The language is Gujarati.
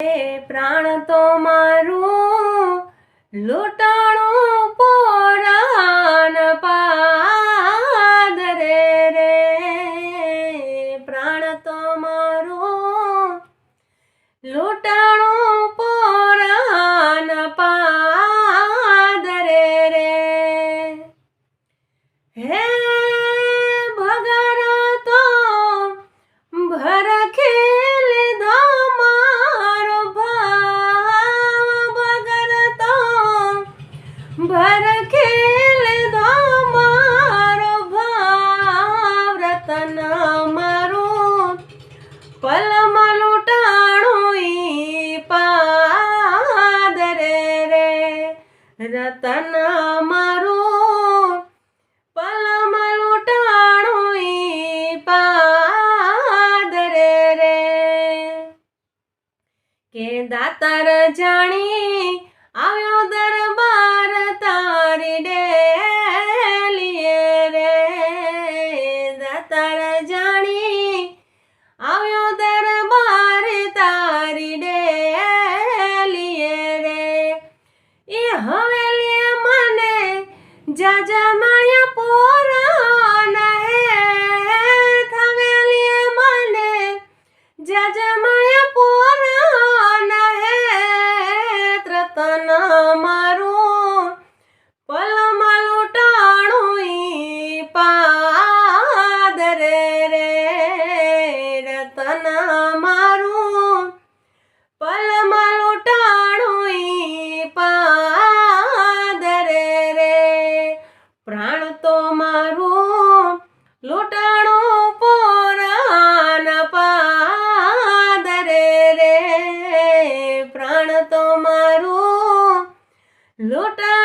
પ્રાણ તો મારું લૂંટાણું પોરાન પાદરે રે, પ્રાણ તો મારું લૂંટાણું પોરાન પાદરે રે, હે ભગર તો ભરખે લીધો મારો ભાવ, ભગર તો ભરખે લીધો મારો ભાવ, રતન મારું પલમાં લૂંટાણું ઈ પાદરે રે, રતન મારું પલમાં લૂંટાણું ઈ પાદરે રે, કે દાતાર જાણી આવ્યો દરબાર તારી ડેલીએ રે, દાતાર જાણી આવ્યો દરબાર તારી ડેલીએ રે, એ હવેલીએ મને જાજા માયા પોરાન હે, હવેલીએ મને જાજા માયા પોરાન હે, રતન મારું પલમાં લૂંટાણું ઈ પાદરે રે, રતન મારું પલમાં લૂંટાણું ઈ પાદરે રે, પ્રાણ તો મારું લૂંટાણું પોરાન પાદરે રે, પ્રાણ તો મારું લૂંટાણું